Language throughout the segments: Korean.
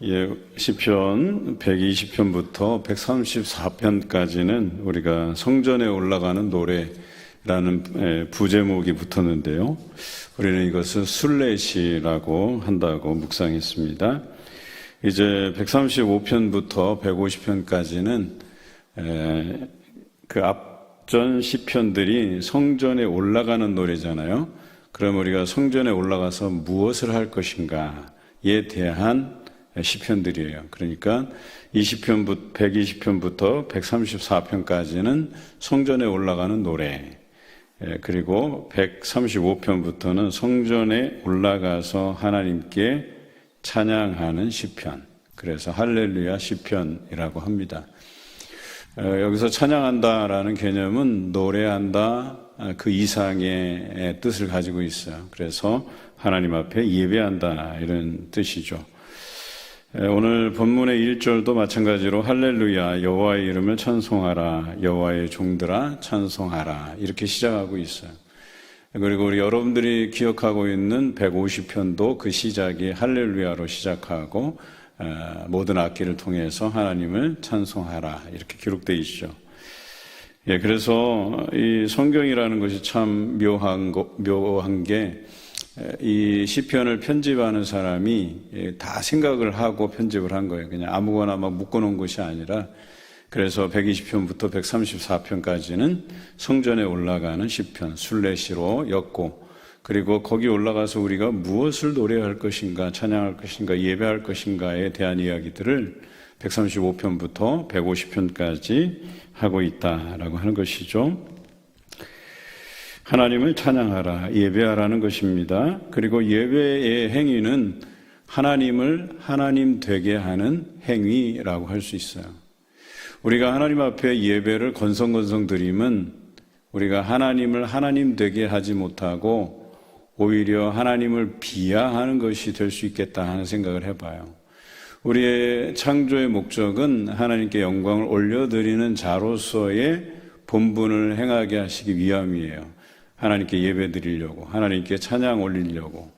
시편 120편부터 134편까지는 우리가 성전에 올라가는 노래라는 부제목이 붙었는데요. 우리는 이것을 순례시라고 한다고 묵상했습니다. 이제 135편부터 150편까지는 그 앞전 시편들이 성전에 올라가는 노래잖아요. 그럼 우리가 성전에 올라가서 무엇을 할 것인가에 대한 시편들이에요. 그러니까 120편부터 134편까지는 성전에 올라가는 노래, 그리고 135편부터는 성전에 올라가서 하나님께 찬양하는 시편, 그래서 할렐루야 시편이라고 합니다. 여기서 찬양한다라는 개념은 노래한다, 그 이상의 뜻을 가지고 있어요. 그래서 하나님 앞에 예배한다, 이런 뜻이죠. 오늘 본문의 1절도 마찬가지로 할렐루야 여호와의 이름을 찬송하라, 여호와의 종들아 찬송하라, 이렇게 시작하고 있어요. 그리고 우리 여러분들이 기억하고 있는 150편도 그 시작이 할렐루야로 시작하고 모든 악기를 통해서 하나님을 찬송하라, 이렇게 기록되어 있죠. 그래서 이 성경이라는 것이 참 묘한 게, 이 시편을 편집하는 사람이 다 생각을 하고 편집을 한 거예요. 그냥 아무거나 막 묶어놓은 것이 아니라. 그래서 120편부터 134편까지는 성전에 올라가는 시편, 순례시로 였고, 그리고 거기 올라가서 우리가 무엇을 노래할 것인가, 찬양할 것인가, 예배할 것인가에 대한 이야기들을 135편부터 150편까지 하고 있다라고 하는 것이죠. 하나님을 찬양하라, 예배하라는 것입니다. 그리고 예배의 행위는 하나님을 하나님 되게 하는 행위라고 할 수 있어요. 우리가 하나님 앞에 예배를 건성건성 드리면 우리가 하나님을 하나님 되게 하지 못하고 오히려 하나님을 비하하는 것이 될 수 있겠다 하는 생각을 해봐요. 우리의 창조의 목적은 하나님께 영광을 올려드리는 자로서의 본분을 행하게 하시기 위함이에요. 하나님께 예배 드리려고, 하나님께 찬양 올리려고.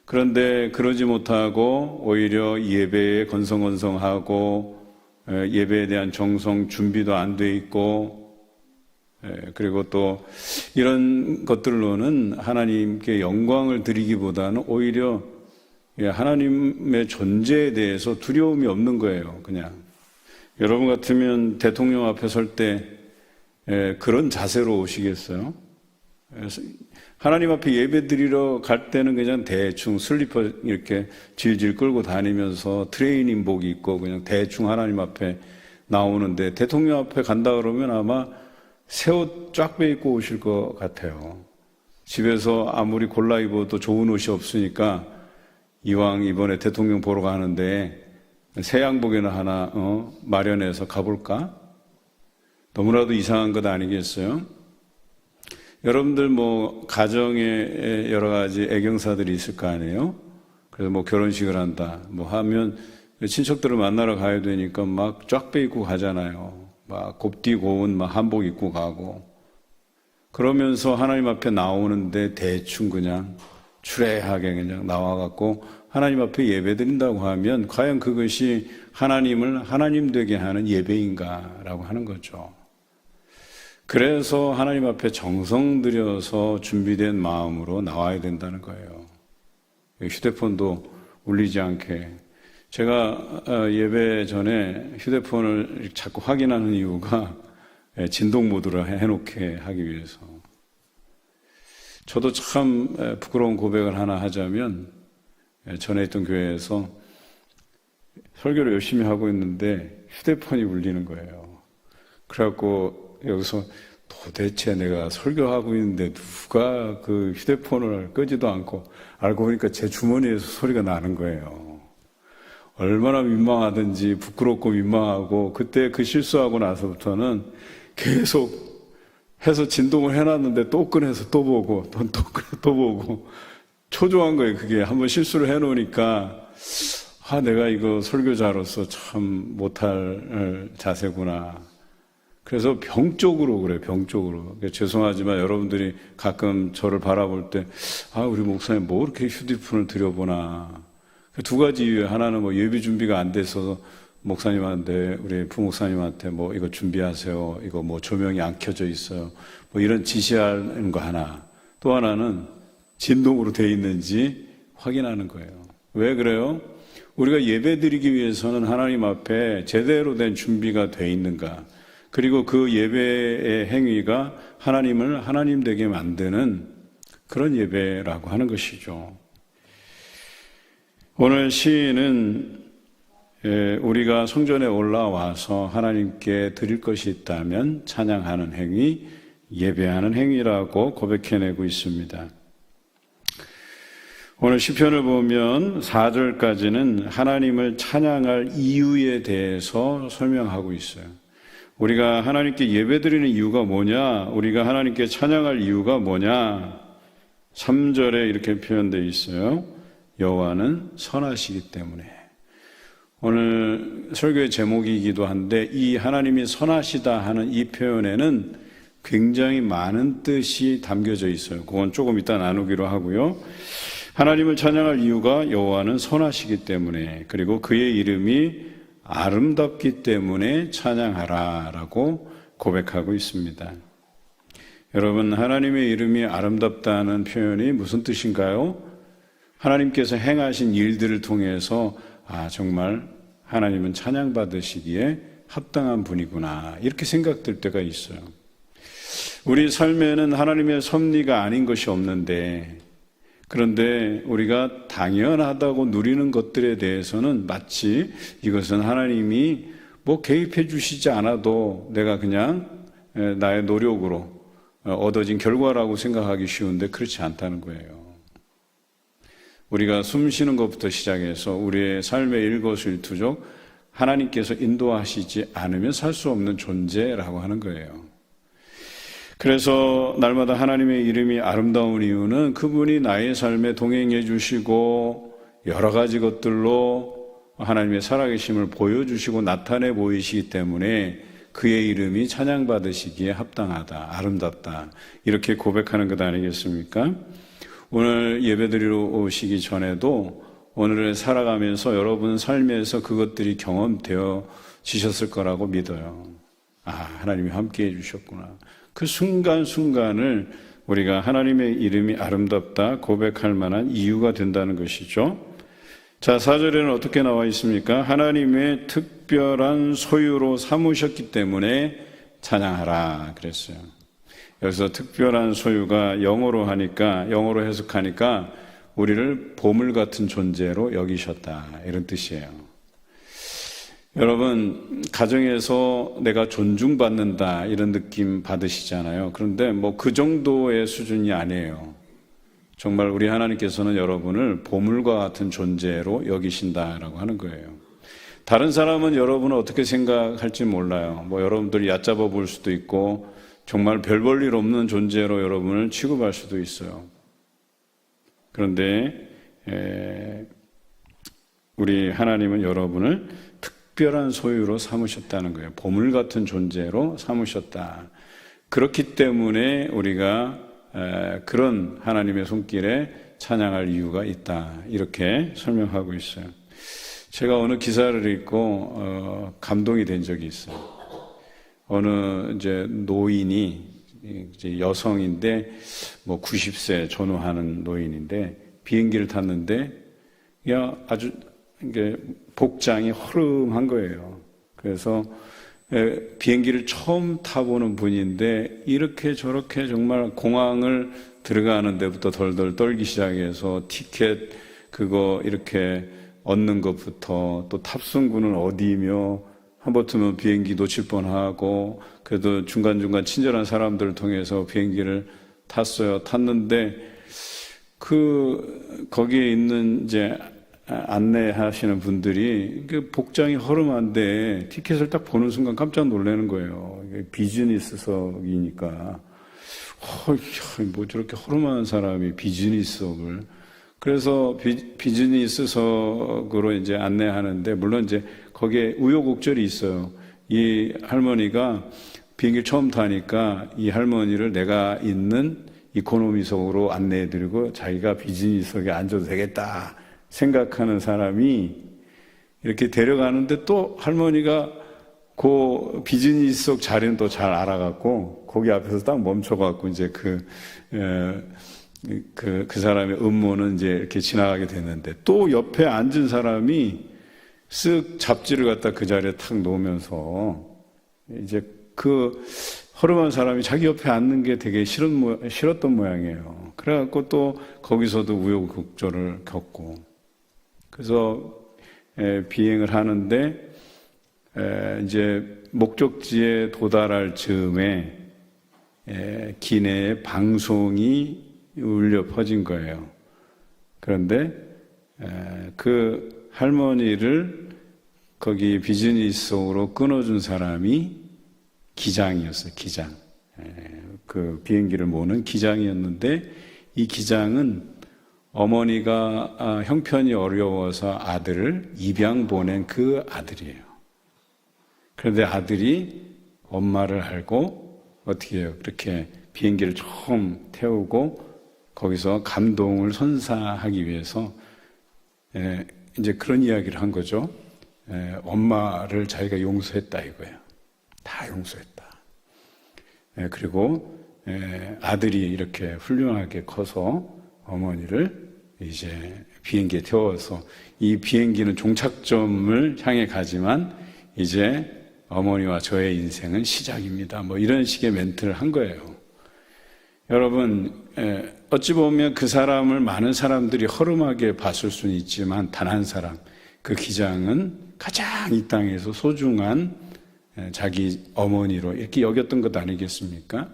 그런데 그러지 못하고 오히려 예배에 건성건성하고 예배에 대한 정성 준비도 안 돼 있고, 그리고 또 이런 것들로는 하나님께 영광을 드리기보다는 오히려 하나님의 존재에 대해서 두려움이 없는 거예요. 그냥 여러분 같으면 대통령 앞에 설 때 그런 자세로 오시겠어요? 하나님 앞에 예배 드리러 갈 때는 그냥 대충 슬리퍼 이렇게 질질 끌고 다니면서 트레이닝복 입고 그냥 대충 하나님 앞에 나오는데, 대통령 앞에 간다 그러면 아마 새 옷 쫙 빼입고 오실 것 같아요. 집에서 아무리 골라 입어도 좋은 옷이 없으니까 이왕 이번에 대통령 보러 가는데 새 양복이나 하나 마련해서 가볼까? 너무나도 이상한 것 아니겠어요? 여러분들 가정에 여러 가지 애경사들이 있을 거 아니에요? 그래서 결혼식을 한다 하면 친척들을 만나러 가야 되니까 막 쫙 빼입고 가잖아요. 막 곱디 고운 한복 입고 가고. 그러면서 하나님 앞에 나오는데 대충 그냥 추레하게 그냥 나와갖고 하나님 앞에 예배 드린다고 하면 과연 그것이 하나님을 하나님 되게 하는 예배인가라고 하는 거죠. 그래서 하나님 앞에 정성 들여서 준비된 마음으로 나와야 된다는 거예요. 휴대폰도 울리지 않게. 제가 예배 전에 휴대폰을 자꾸 확인하는 이유가 진동 모드로 해놓게 하기 위해서. 저도 참 부끄러운 고백을 하나 하자면, 전에 있던 교회에서 설교를 열심히 하고 있는데 휴대폰이 울리는 거예요. 그래갖고 여기서 도대체 내가 설교하고 있는데 누가 그 휴대폰을 끄지도 않고, 알고 보니까 제 주머니에서 소리가 나는 거예요. 얼마나 민망하든지 부끄럽고 민망하고, 그때 그 실수하고 나서부터는 계속 해서 진동을 해놨는데 또 꺼내서 또 보고 또 꺼내서 또 보고, 초조한 거예요. 그게 한번 실수를 해놓으니까 내가 이거 설교자로서 참 못할 자세구나. 그래서 병적으로 그래요. 병적으로. 죄송하지만 여러분들이 가끔 저를 바라볼 때 우리 목사님 뭐 이렇게 휴대폰을 들여보나. 두 가지 이유, 하나는 뭐 예배 준비가 안 돼서 목사님한테, 우리 부목사님한테 뭐 이거 준비하세요. 이거 뭐 조명이 안 켜져 있어요. 뭐 이런 지시하는 거 하나. 또 하나는 진동으로 돼 있는지 확인하는 거예요. 왜 그래요? 우리가 예배 드리기 위해서는 하나님 앞에 제대로 된 준비가 돼 있는가. 그리고 그 예배의 행위가 하나님을 하나님 되게 만드는 그런 예배라고 하는 것이죠. 오늘 시인은 우리가 성전에 올라와서 하나님께 드릴 것이 있다면 찬양하는 행위, 예배하는 행위라고 고백해내고 있습니다. 오늘 시편을 보면 4절까지는 하나님을 찬양할 이유에 대해서 설명하고 있어요. 우리가 하나님께 예배드리는 이유가 뭐냐? 우리가 하나님께 찬양할 이유가 뭐냐? 3절에 이렇게 표현되어 있어요. 여호와는 선하시기 때문에. 오늘 설교의 제목이기도 한데 이 하나님이 선하시다 하는 이 표현에는 굉장히 많은 뜻이 담겨져 있어요. 그건 조금 이따 나누기로 하고요. 하나님을 찬양할 이유가 여호와는 선하시기 때문에, 그리고 그의 이름이 아름답기 때문에 찬양하라라고 고백하고 있습니다. 여러분, 하나님의 이름이 아름답다는 표현이 무슨 뜻인가요? 하나님께서 행하신 일들을 통해서 정말 하나님은 찬양받으시기에 합당한 분이구나, 이렇게 생각될 때가 있어요. 우리 삶에는 하나님의 섭리가 아닌 것이 없는데, 그런데 우리가 당연하다고 누리는 것들에 대해서는 마치 이것은 하나님이 뭐 개입해 주시지 않아도 내가 그냥 나의 노력으로 얻어진 결과라고 생각하기 쉬운데 그렇지 않다는 거예요. 우리가 숨 쉬는 것부터 시작해서 우리의 삶의 일거수일투족 하나님께서 인도하시지 않으면 살 수 없는 존재라고 하는 거예요. 그래서 날마다 하나님의 이름이 아름다운 이유는 그분이 나의 삶에 동행해 주시고 여러 가지 것들로 하나님의 살아계심을 보여주시고 나타내 보이시기 때문에 그의 이름이 찬양받으시기에 합당하다, 아름답다, 이렇게 고백하는 것 아니겠습니까? 오늘 예배드리러 오시기 전에도 오늘을 살아가면서 여러분 삶에서 그것들이 경험되어 지셨을 거라고 믿어요. 하나님이 함께해 주셨구나. 그 순간순간을 우리가 하나님의 이름이 아름답다 고백할 만한 이유가 된다는 것이죠. 자, 4절에는 어떻게 나와 있습니까? 하나님의 특별한 소유로 삼으셨기 때문에 찬양하라 그랬어요. 여기서 특별한 소유가 영어로 해석하니까 우리를 보물 같은 존재로 여기셨다, 이런 뜻이에요. 여러분, 가정에서 내가 존중받는다 이런 느낌 받으시잖아요. 그런데 뭐 그 정도의 수준이 아니에요. 정말 우리 하나님께서는 여러분을 보물과 같은 존재로 여기신다라고 하는 거예요. 다른 사람은 여러분을 어떻게 생각할지 몰라요. 뭐 여러분들이 얕잡아 볼 수도 있고 정말 별 볼 일 없는 존재로 여러분을 취급할 수도 있어요. 그런데 우리 하나님은 여러분을 특별한 소유로 삼으셨다는 거예요. 보물 같은 존재로 삼으셨다. 그렇기 때문에 우리가 그런 하나님의 손길에 찬양할 이유가 있다, 이렇게 설명하고 있어요. 제가 어느 기사를 읽고 감동이 된 적이 있어요. 어느 이제 노인이, 이제 여성인데 뭐 90세 전후하는 노인인데 비행기를 탔는데 아주 이게 복장이 허름한 거예요. 그래서 비행기를 처음 타보는 분인데 이렇게 저렇게 정말 공항을 들어가는 데부터 덜덜 떨기 시작해서 티켓 그거 이렇게 얻는 것부터 또 탑승구는 어디며 한번쯤은 비행기 놓칠 뻔하고, 그래도 중간중간 친절한 사람들을 통해서 비행기를 탔는데 거기에 있는 이제 안내하시는 분들이 그 복장이 허름한데 티켓을 딱 보는 순간 깜짝 놀라는 거예요. 비즈니스석이니까. 뭐 저렇게 허름한 사람이 비즈니스석을. 그래서 비즈니스석으로 이제 안내하는데, 물론 이제 거기에 우여곡절이 있어요. 이 할머니가 비행기를 처음 타니까 이 할머니를 내가 있는 이코노미석으로 안내해드리고 자기가 비즈니스석에 앉아도 되겠다, 생각하는 사람이 이렇게 데려가는데 또 할머니가 그 비즈니스 속 자리는 또 잘 알아갖고 거기 앞에서 딱 멈춰갖고 이제 그 사람의 음모는 이제 이렇게 지나가게 됐는데 또 옆에 앉은 사람이 쓱 잡지를 갖다 그 자리에 탁 놓으면서 이제 그 허름한 사람이 자기 옆에 앉는 게 되게 싫었던 모양이에요. 그래갖고 또 거기서도 우여곡절을 겪고 그래서 비행을 하는데 이제 목적지에 도달할 즈음에 기내에 방송이 울려 퍼진 거예요. 그런데 그 할머니를 거기 비즈니스석으로 끊어준 사람이 기장이었어요. 기장. 그 비행기를 모는 기장이었는데 이 기장은 어머니가 형편이 어려워서 아들을 입양 보낸 그 아들이에요. 그런데 아들이 엄마를 알고 어떻게 해요? 그렇게 비행기를 처음 태우고 거기서 감동을 선사하기 위해서 이제 그런 이야기를 한 거죠. 엄마를 자기가 용서했다 이거예요. 다 용서했다. 그리고 아들이 이렇게 훌륭하게 커서 어머니를 이제 비행기에 태워서 이 비행기는 종착점을 향해 가지만 이제 어머니와 저의 인생은 시작입니다. 뭐 이런 식의 멘트를 한 거예요. 여러분, 어찌 보면 그 사람을 많은 사람들이 허름하게 봤을 수는 있지만 단 한 사람, 그 기장은 가장 이 땅에서 소중한 자기 어머니로 이렇게 여겼던 것 아니겠습니까?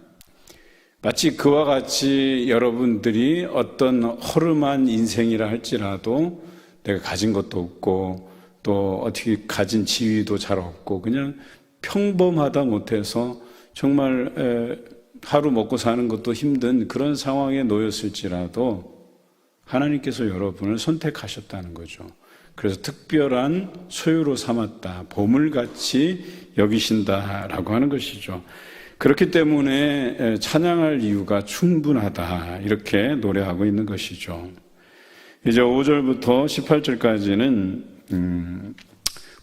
마치 그와 같이 여러분들이 어떤 허름한 인생이라 할지라도 내가 가진 것도 없고 또 어떻게 가진 지위도 잘 없고 그냥 평범하다 못해서 정말 하루 먹고 사는 것도 힘든 그런 상황에 놓였을지라도 하나님께서 여러분을 선택하셨다는 거죠. 그래서 특별한 소유로 삼았다, 보물같이 여기신다라고 하는 것이죠. 그렇기 때문에 찬양할 이유가 충분하다 이렇게 노래하고 있는 것이죠. 이제 5절부터 18절까지는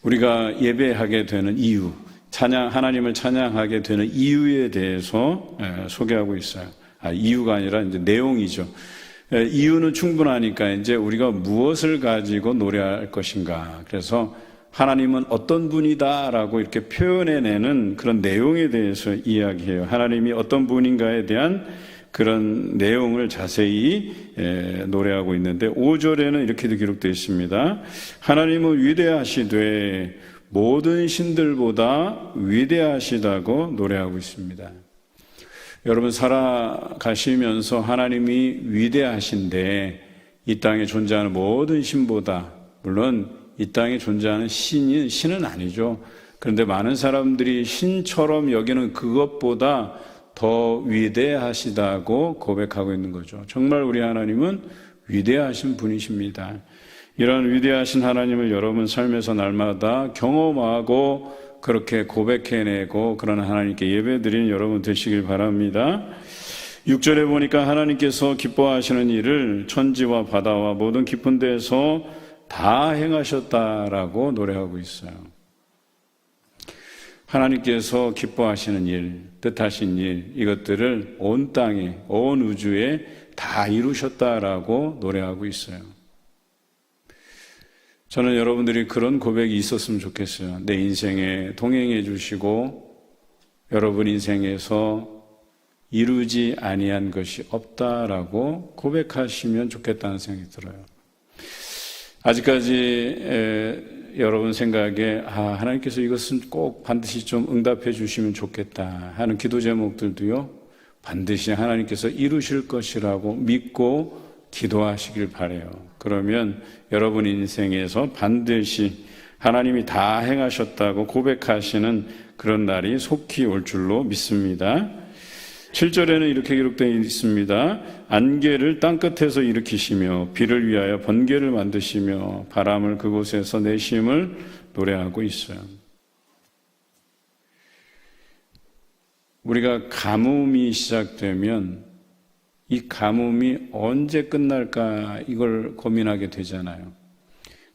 우리가 예배하게 되는 이유, 하나님을 찬양하게 되는 이유에 대해서 소개하고 있어요. 이유가 아니라 이제 내용이죠. 이유는 충분하니까 이제 우리가 무엇을 가지고 노래할 것인가. 그래서 하나님은 어떤 분이다라고 이렇게 표현해내는 그런 내용에 대해서 이야기해요. 하나님이 어떤 분인가에 대한 그런 내용을 자세히 노래하고 있는데 5절에는 이렇게도 기록되어 있습니다. 하나님은 위대하시되 모든 신들보다 위대하시다고 노래하고 있습니다. 여러분 살아가시면서 하나님이 위대하신데 이 땅에 존재하는 모든 신보다, 물론 이 땅에 존재하는 신은 아니죠. 그런데 많은 사람들이 신처럼 여기는 그것보다 더 위대하시다고 고백하고 있는 거죠. 정말 우리 하나님은 위대하신 분이십니다. 이런 위대하신 하나님을 여러분 삶에서 날마다 경험하고 그렇게 고백해내고 그런 하나님께 예배드리는 여러분 되시길 바랍니다. 6절에 보니까 하나님께서 기뻐하시는 일을 천지와 바다와 모든 깊은 데서 다 행하셨다라고 노래하고 있어요. 하나님께서 기뻐하시는 일, 뜻하신 일, 이것들을 온 땅에, 온 우주에 다 이루셨다라고 노래하고 있어요. 저는 여러분들이 그런 고백이 있었으면 좋겠어요. 내 인생에 동행해 주시고 여러분 인생에서 이루지 아니한 것이 없다라고 고백하시면 좋겠다는 생각이 들어요. 아직까지 여러분 생각에 하나님께서 이것은 꼭 반드시 좀 응답해 주시면 좋겠다 하는 기도 제목들도요, 반드시 하나님께서 이루실 것이라고 믿고 기도하시길 바라요. 그러면 여러분 인생에서 반드시 하나님이 다 행하셨다고 고백하시는 그런 날이 속히 올 줄로 믿습니다. 7절에는 이렇게 기록되어 있습니다. 안개를 땅끝에서 일으키시며 비를 위하여 번개를 만드시며 바람을 그곳에서 내심을 노래하고 있어요. 우리가 가뭄이 시작되면 이 가뭄이 언제 끝날까 이걸 고민하게 되잖아요.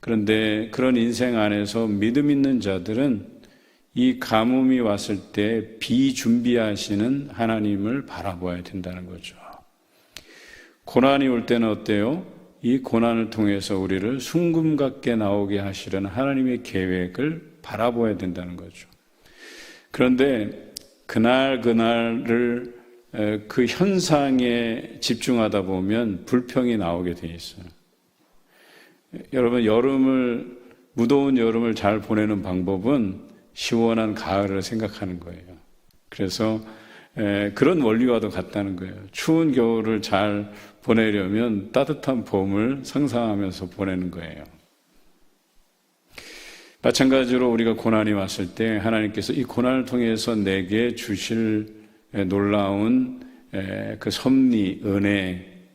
그런데 그런 인생 안에서 믿음 있는 자들은 이 가뭄이 왔을 때 비준비하시는 하나님을 바라봐야 된다는 거죠. 고난이 올 때는 어때요? 이 고난을 통해서 우리를 순금 같게 나오게 하시려는 하나님의 계획을 바라봐야 된다는 거죠. 그런데 그날을 그 현상에 집중하다 보면 불평이 나오게 돼 있어요. 여러분, 무더운 여름을 잘 보내는 방법은 시원한 가을을 생각하는 거예요. 그래서 그런 원리와도 같다는 거예요. 추운 겨울을 잘 보내려면 따뜻한 봄을 상상하면서 보내는 거예요. 마찬가지로 우리가 고난이 왔을 때 하나님께서 이 고난을 통해서 내게 주실 놀라운 그 섭리, 은혜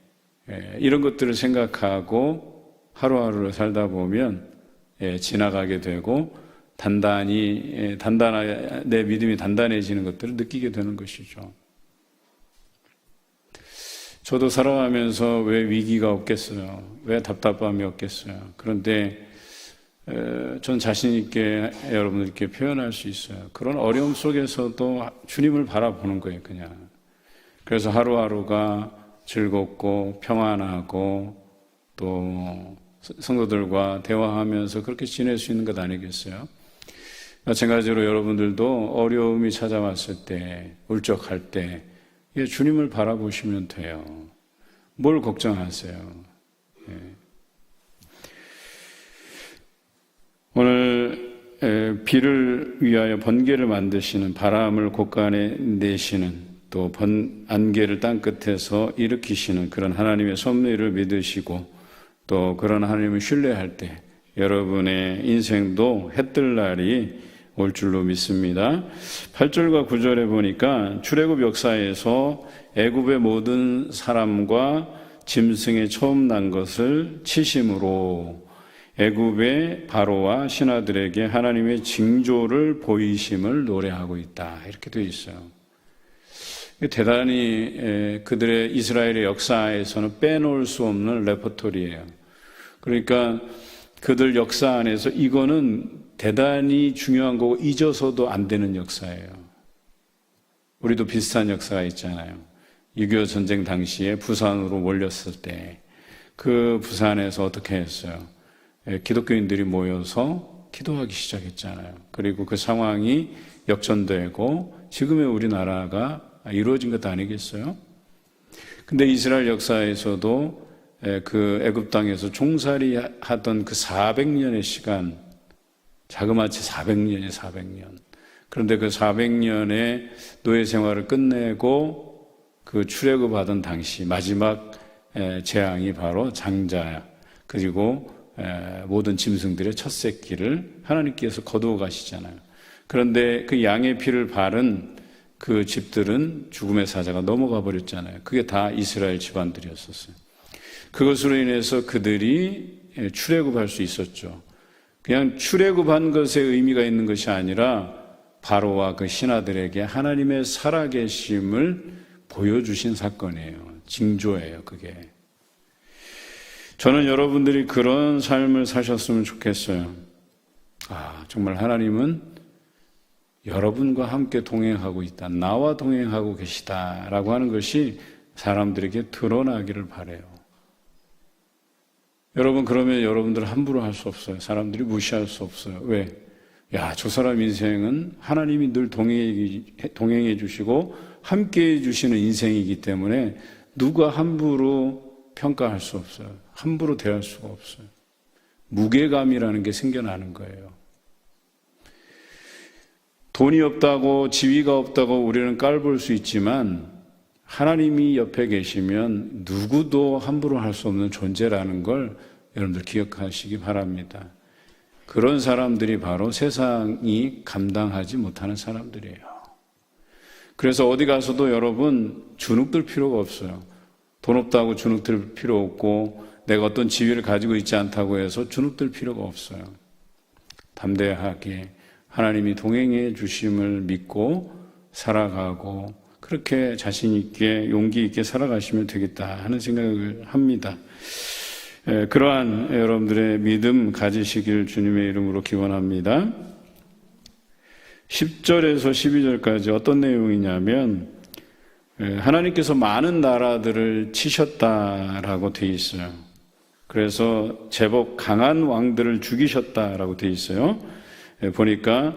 이런 것들을 생각하고 하루하루를 살다 보면 지나가게 되고 내 믿음이 단단해지는 것들을 느끼게 되는 것이죠. 저도 살아가면서 왜 위기가 없겠어요? 왜 답답함이 없겠어요? 그런데 전 자신 있게 여러분들께 표현할 수 있어요. 그런 어려움 속에서도 주님을 바라보는 거예요, 그냥. 그래서 하루하루가 즐겁고 평안하고 또 성도들과 대화하면서 그렇게 지낼 수 있는 것 아니겠어요? 마찬가지로 여러분들도 어려움이 찾아왔을 때, 울적할 때 주님을 바라보시면 돼요. 뭘 걱정하세요? 오늘 비를 위하여 번개를 만드시는, 바람을 곳간에 내시는, 또 안개를 땅끝에서 일으키시는 그런 하나님의 섭리를 믿으시고 또 그런 하나님을 신뢰할 때 여러분의 인생도 해뜰 날이 올 줄로 믿습니다. 8절과 9절에 보니까 출애굽 역사에서 애굽의 모든 사람과 짐승에 처음 난 것을 치심으로 애굽의 바로와 신하들에게 하나님의 징조를 보이심을 노래하고 있다. 이렇게 되어 있어요. 대단히 그들의 이스라엘의 역사에서는 빼놓을 수 없는 레퍼토리예요. 그러니까 그들 역사 안에서 이거는 대단히 중요한 거고 잊어서도 안 되는 역사예요. 우리도 비슷한 역사가 있잖아요. 6.25 전쟁 당시에 부산으로 몰렸을 때 그 부산에서 어떻게 했어요? 기독교인들이 모여서 기도하기 시작했잖아요. 그리고 그 상황이 역전되고 지금의 우리나라가 이루어진 것 아니겠어요? 근데 이스라엘 역사에서도 그 애굽 땅에서 종살이 하던 그 400년의 시간, 자그마치 400년이에요, 400년. 그런데 그 400년의 노예 생활을 끝내고 그 출애굽 하던 당시 마지막 재앙이 바로 장자, 그리고 모든 짐승들의 첫 새끼를 하나님께서 거두어 가시잖아요. 그런데 그 양의 피를 바른 그 집들은 죽음의 사자가 넘어가 버렸잖아요. 그게 다 이스라엘 집안들이었었어요. 그것으로 인해서 그들이 출애굽할 수 있었죠. 그냥 출애굽한 것에 의미가 있는 것이 아니라 바로와 그 신하들에게 하나님의 살아계심을 보여주신 사건이에요. 징조예요, 그게. 저는 여러분들이 그런 삶을 사셨으면 좋겠어요. 정말 하나님은 여러분과 함께 동행하고 있다. 나와 동행하고 계시다라고 하는 것이 사람들에게 드러나기를 바라요. 여러분, 그러면 여러분들 함부로 할 수 없어요. 사람들이 무시할 수 없어요. 왜? 저 사람 인생은 하나님이 늘 동행해 주시고 함께 해 주시는 인생이기 때문에 누가 함부로 평가할 수 없어요. 함부로 대할 수가 없어요. 무게감이라는 게 생겨나는 거예요. 돈이 없다고, 지위가 없다고 우리는 깔볼 수 있지만 하나님이 옆에 계시면 누구도 함부로 할 수 없는 존재라는 걸 여러분들 기억하시기 바랍니다. 그런 사람들이 바로 세상이 감당하지 못하는 사람들이에요. 그래서 어디 가서도 여러분 주눅들 필요가 없어요. 돈 없다고 주눅들 필요 없고 내가 어떤 지위를 가지고 있지 않다고 해서 주눅들 필요가 없어요. 담대하게 하나님이 동행해 주심을 믿고 살아가고 그렇게 자신 있게 용기 있게 살아가시면 되겠다 하는 생각을 합니다. 그러한 여러분들의 믿음 가지시길 주님의 이름으로 기원합니다. 10절에서 12절까지 어떤 내용이냐면 하나님께서 많은 나라들을 치셨다라고 되어 있어요. 그래서 제법 강한 왕들을 죽이셨다라고 되어 있어요. 보니까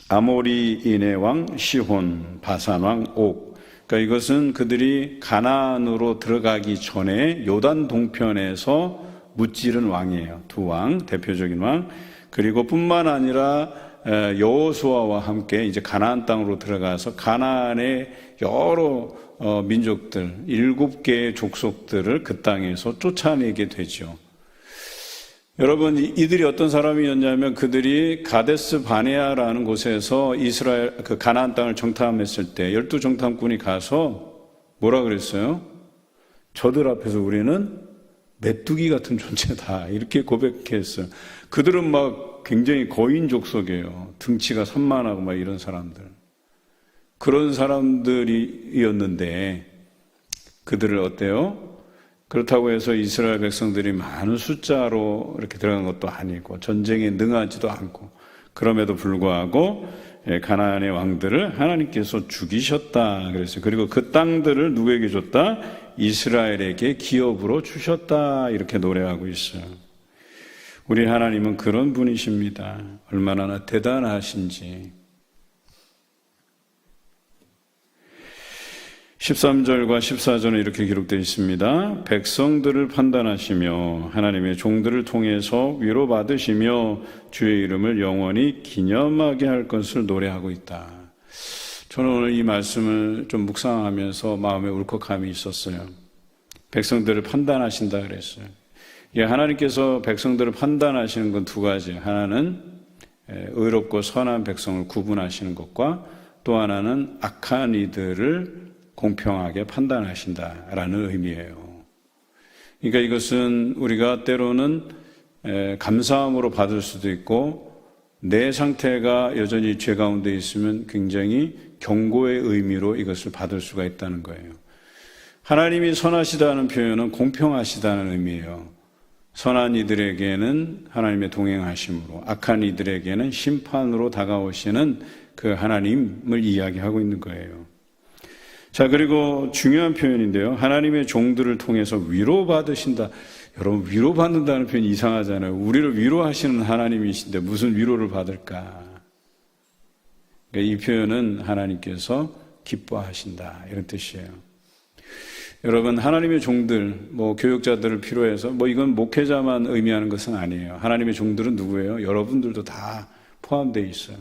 아모리인의 왕 시혼, 바산 왕 옥. 그러니까 이것은 그들이 가나안으로 들어가기 전에 요단 동편에서 무찌른 왕이에요. 두 왕, 대표적인 왕. 그리고 뿐만 아니라 여호수아와 함께 이제 가나안 땅으로 들어가서 가나안의 여러 민족들, 7개의 족속들을 그 땅에서 쫓아내게 되죠. 여러분, 이들이 어떤 사람이었냐면 그들이 가데스 바네아라는 곳에서 이스라엘 그 가나안 땅을 정탐했을 때 12정탐꾼이 가서 뭐라 그랬어요? 저들 앞에서 우리는 메뚜기 같은 존재다, 이렇게 고백했어요. 그들은 막 굉장히 거인 족속이에요. 등치가 산만하고 막 이런 사람들. 그런 사람들이었는데 그들을 어때요? 그렇다고 해서 이스라엘 백성들이 많은 숫자로 이렇게 들어간 것도 아니고 전쟁에 능하지도 않고, 그럼에도 불구하고 가나안의 왕들을 하나님께서 죽이셨다 그랬어요. 그리고 그 땅들을 누구에게 줬다? 이스라엘에게 기업으로 주셨다, 이렇게 노래하고 있어요. 우리 하나님은 그런 분이십니다. 얼마나 대단하신지. 13절과 14절은 이렇게 기록되어 있습니다. 백성들을 판단하시며 하나님의 종들을 통해서 위로받으시며 주의 이름을 영원히 기념하게 할 것을 노래하고 있다. 저는 오늘 이 말씀을 좀 묵상하면서 마음에 울컥함이 있었어요. 백성들을 판단하신다 그랬어요. 하나님께서 백성들을 판단하시는 건 두 가지예요. 하나는 의롭고 선한 백성을 구분하시는 것과 또 하나는 악한 이들을 공평하게 판단하신다라는 의미예요. 그러니까 이것은 우리가 때로는 감사함으로 받을 수도 있고, 내 상태가 여전히 죄 가운데 있으면 굉장히 경고의 의미로 이것을 받을 수가 있다는 거예요. 하나님이 선하시다는 표현은 공평하시다는 의미예요. 선한 이들에게는 하나님의 동행하심으로, 악한 이들에게는 심판으로 다가오시는 그 하나님을 이야기하고 있는 거예요. 자, 그리고 중요한 표현인데요. 하나님의 종들을 통해서 위로받으신다. 여러분, 위로받는다는 표현이 이상하잖아요. 우리를 위로하시는 하나님이신데 무슨 위로를 받을까? 그러니까 이 표현은 하나님께서 기뻐하신다, 이런 뜻이에요. 여러분, 하나님의 종들, 교육자들을 필요해서 이건 목회자만 의미하는 것은 아니에요. 하나님의 종들은 누구예요? 여러분들도 다 포함되어 있어요.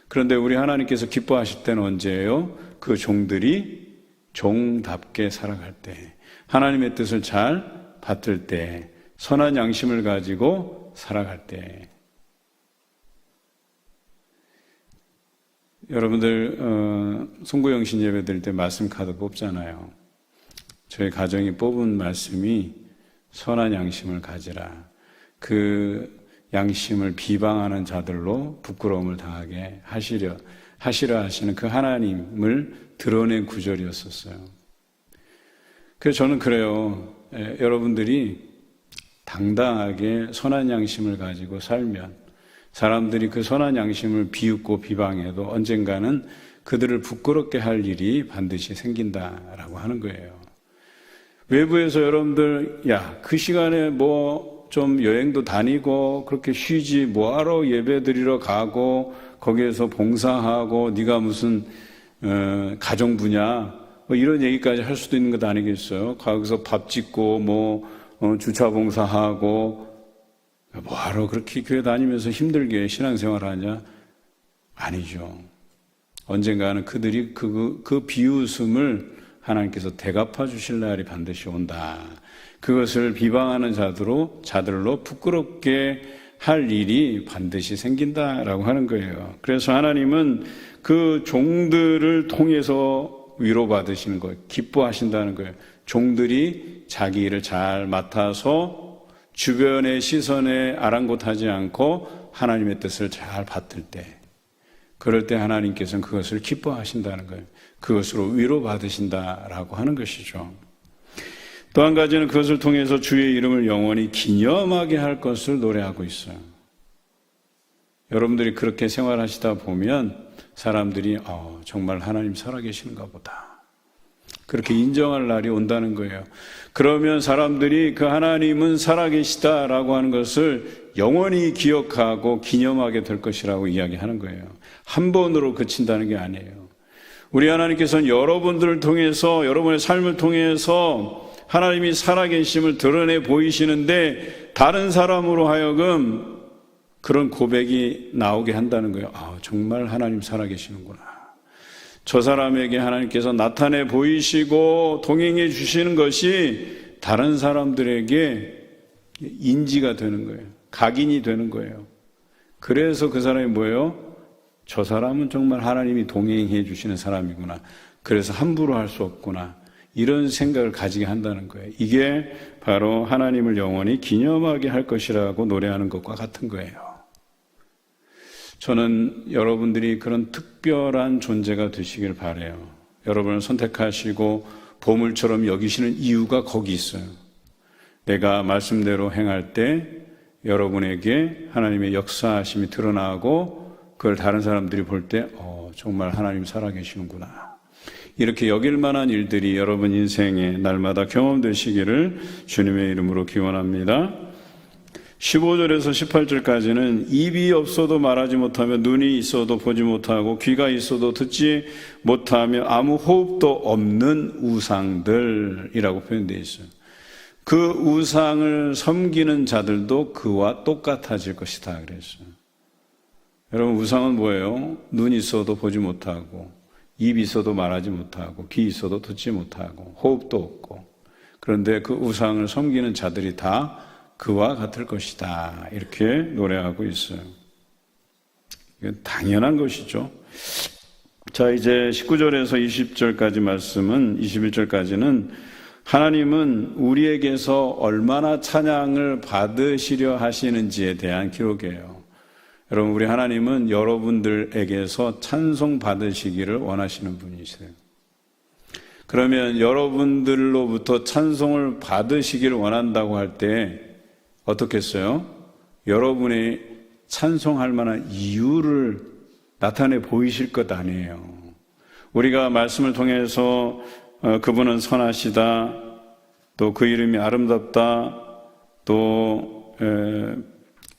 그런데 우리 하나님께서 기뻐하실 때는 언제예요? 그 종들이 종답게 살아갈 때, 하나님의 뜻을 잘 받들 때, 선한 양심을 가지고 살아갈 때. 여러분들 송구영신 예배 드릴 때 말씀 카드 뽑잖아요. 저희 가정이 뽑은 말씀이 선한 양심을 가지라. 그 양심을 비방하는 자들로 부끄러움을 당하게 하시라 하시는 그 하나님을 드러낸 구절이었었어요. 그래서 저는 그래요. 여러분들이 당당하게 선한 양심을 가지고 살면, 사람들이 그 선한 양심을 비웃고 비방해도 언젠가는 그들을 부끄럽게 할 일이 반드시 생긴다라고 하는 거예요. 외부에서 여러분들, 그 시간에 좀 여행도 다니고 그렇게 쉬지, 뭐하러 예배 드리러 가고 거기에서 봉사하고 네가 무슨 가정부냐, 이런 얘기까지 할 수도 있는 것 아니겠어요? 거기서 밥 짓고 주차 봉사하고 뭐하러 그렇게 교회 다니면서 힘들게 신앙생활 하냐? 아니죠. 언젠가는 그들이 그 비웃음을 하나님께서 대갚아 주실 날이 반드시 온다. 그것을 비방하는 자들로 부끄럽게 할 일이 반드시 생긴다라고 하는 거예요. 그래서 하나님은 그 종들을 통해서 위로받으시는 거예요. 기뻐하신다는 거예요. 종들이 자기 일을 잘 맡아서 주변의 시선에 아랑곳하지 않고 하나님의 뜻을 잘 받들 때, 그럴 때 하나님께서는 그것을 기뻐하신다는 거예요. 그것으로 위로받으신다라고 하는 것이죠. 또 한 가지는 그것을 통해서 주의 이름을 영원히 기념하게 할 것을 노래하고 있어요. 여러분들이 그렇게 생활하시다 보면 사람들이 정말 하나님 살아계시는가 보다, 그렇게 인정할 날이 온다는 거예요. 그러면 사람들이 그 하나님은 살아계시다라고 하는 것을 영원히 기억하고 기념하게 될 것이라고 이야기하는 거예요. 한 번으로 그친다는 게 아니에요. 우리 하나님께서는 여러분들을 통해서, 여러분의 삶을 통해서 하나님이 살아계심을 드러내 보이시는데 다른 사람으로 하여금 그런 고백이 나오게 한다는 거예요. 정말 하나님 살아계시는구나. 저 사람에게 하나님께서 나타내 보이시고 동행해 주시는 것이 다른 사람들에게 인지가 되는 거예요. 각인이 되는 거예요. 그래서 그 사람이 뭐예요? 저 사람은 정말 하나님이 동행해 주시는 사람이구나. 그래서 함부로 할 수 없구나. 이런 생각을 가지게 한다는 거예요. 이게 바로 하나님을 영원히 기념하게 할 것이라고 노래하는 것과 같은 거예요. 저는 여러분들이 그런 특별한 존재가 되시길 바라요. 여러분을 선택하시고 보물처럼 여기시는 이유가 거기 있어요. 내가 말씀대로 행할 때 여러분에게 하나님의 역사하심이 드러나고 그걸 다른 사람들이 볼 때 정말 하나님 살아계시는구나, 이렇게 여길 만한 일들이 여러분 인생에 날마다 경험되시기를 주님의 이름으로 기원합니다. 15절에서 18절까지는 입이 없어도 말하지 못하며 눈이 있어도 보지 못하고 귀가 있어도 듣지 못하며 아무 호흡도 없는 우상들이라고 표현되어 있어요. 그 우상을 섬기는 자들도 그와 똑같아질 것이다 그랬어요. 여러분, 우상은 뭐예요? 눈이 있어도 보지 못하고, 입이 있어도 말하지 못하고, 귀 있어도 듣지 못하고, 호흡도 없고, 그런데 그 우상을 섬기는 자들이 다 그와 같을 것이다, 이렇게 노래하고 있어요. 이건 당연한 것이죠. 자, 이제 19절에서 20절까지 말씀은, 21절까지는 하나님은 우리에게서 얼마나 찬양을 받으시려 하시는지에 대한 기록이에요. 여러분, 우리 하나님은 여러분들에게서 찬송 받으시기를 원하시는 분이세요. 그러면 여러분들로부터 찬송을 받으시기를 원한다고 할 때 어떻겠어요? 여러분이 찬송할 만한 이유를 나타내 보이실 것 아니에요. 우리가 말씀을 통해서 그분은 선하시다, 또 그 이름이 아름답다, 또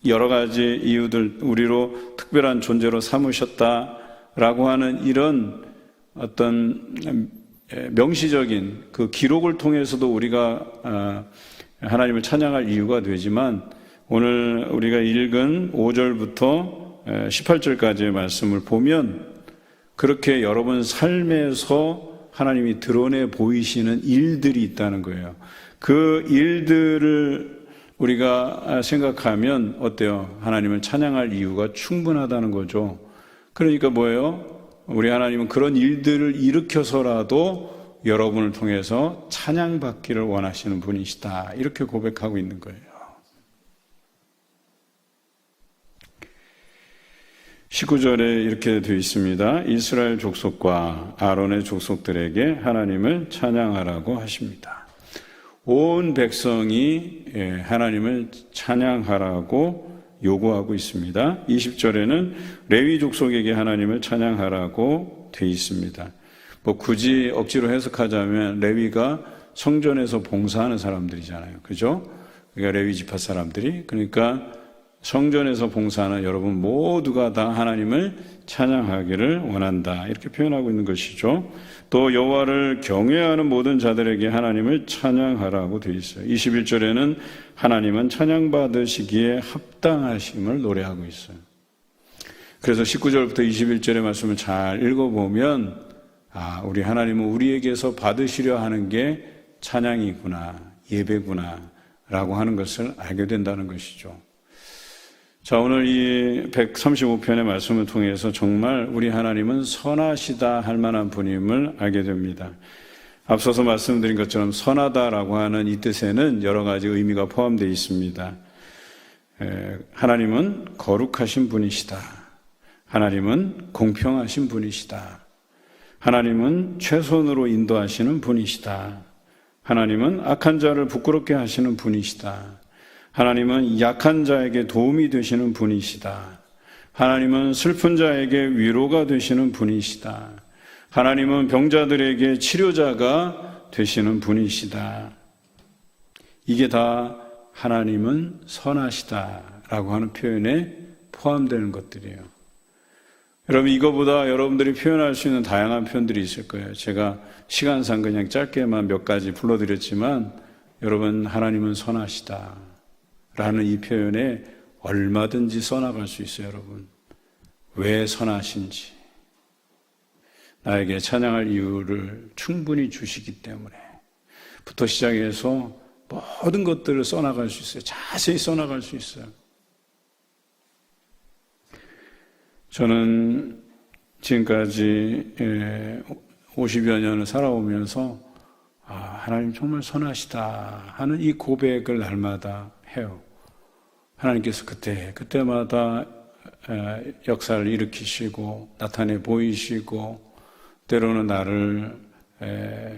여러 가지 이유들 우리로 특별한 존재로 삼으셨다라고 하는 이런 어떤 명시적인 그 기록을 통해서도 우리가 하나님을 찬양할 이유가 되지만, 오늘 우리가 읽은 5절부터 18절까지의 말씀을 보면 그렇게 여러분 삶에서 하나님이 드러내 보이시는 일들이 있다는 거예요. 그 일들을 우리가 생각하면 어때요? 하나님을 찬양할 이유가 충분하다는 거죠. 그러니까 뭐예요? 우리 하나님은 그런 일들을 일으켜서라도 여러분을 통해서 찬양받기를 원하시는 분이시다, 이렇게 고백하고 있는 거예요. 19절에 이렇게 되어 있습니다. 이스라엘 족속과 아론의 족속들에게 하나님을 찬양하라고 하십니다. 온 백성이 하나님을 찬양하라고 요구하고 있습니다. 20절에는 레위 족속에게 하나님을 찬양하라고 되어 있습니다. 굳이 억지로 해석하자면 레위가 성전에서 봉사하는 사람들이잖아요. 그죠? 그러니까 레위 지파 사람들이, 그러니까 성전에서 봉사하는 여러분 모두가 다 하나님을 찬양하기를 원한다, 이렇게 표현하고 있는 것이죠. 또 여호와를 경외하는 모든 자들에게 하나님을 찬양하라고 되어 있어요. 21절에는 하나님은 찬양받으시기에 합당하심을 노래하고 있어요. 그래서 19절부터 21절의 말씀을 잘 읽어보면 우리 하나님은 우리에게서 받으시려 하는 게 찬양이구나, 예배구나 라고 하는 것을 알게 된다는 것이죠. 자, 오늘 이 135편의 말씀을 통해서 정말 우리 하나님은 선하시다 할 만한 분임을 알게 됩니다. 앞서서 말씀드린 것처럼 선하다라고 하는 이 뜻에는 여러 가지 의미가 포함되어 있습니다. 하나님은 거룩하신 분이시다. 하나님은 공평하신 분이시다. 하나님은 최선으로 인도하시는 분이시다. 하나님은 악한 자를 부끄럽게 하시는 분이시다. 하나님은 약한 자에게 도움이 되시는 분이시다. 하나님은 슬픈 자에게 위로가 되시는 분이시다. 하나님은 병자들에게 치료자가 되시는 분이시다. 이게 다 하나님은 선하시다라고 하는 표현에 포함되는 것들이에요. 여러분, 이거보다 여러분들이 표현할 수 있는 다양한 표현들이 있을 거예요. 제가 시간상 그냥 짧게만 몇 가지 불러드렸지만, 여러분, 하나님은 선하시다 라는 이 표현에 얼마든지 써나갈 수 있어요. 여러분, 왜 선하신지, 나에게 찬양할 이유를 충분히 주시기 때문에 부터 시작해서 모든 것들을 써나갈 수 있어요. 자세히 써나갈 수 있어요. 저는 지금까지 50여 년을 살아오면서 하나님 정말 선하시다 하는 이 고백을 날마다 해요. 하나님께서 그때마다 역사를 일으키시고 나타내 보이시고, 때로는 나를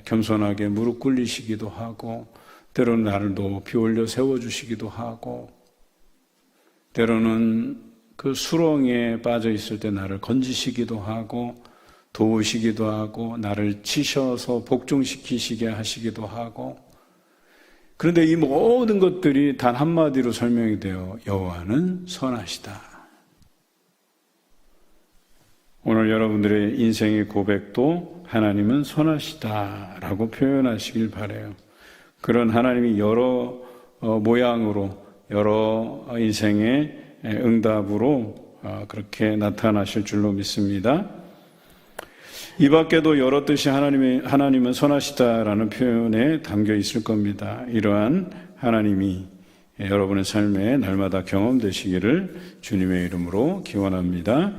겸손하게 무릎 꿇리시기도 하고, 때로는 나를 높이 올려 세워주시기도 하고, 때로는 그 수렁에 빠져 있을 때 나를 건지시기도 하고, 도우시기도 하고, 나를 치셔서 복종시키시게 하시기도 하고. 그런데 이 모든 것들이 단 한마디로 설명이 돼요. 여호와는 선하시다. 오늘 여러분들의 인생의 고백도 하나님은 선하시다라고 표현하시길 바라요. 그런 하나님이 여러 모양으로, 여러 인생의 응답으로 그렇게 나타나실 줄로 믿습니다. 이 밖에도 여러 뜻이 하나님은 선하시다라는 표현에 담겨 있을 겁니다. 이러한 하나님이 여러분의 삶에 날마다 경험되시기를 주님의 이름으로 기원합니다.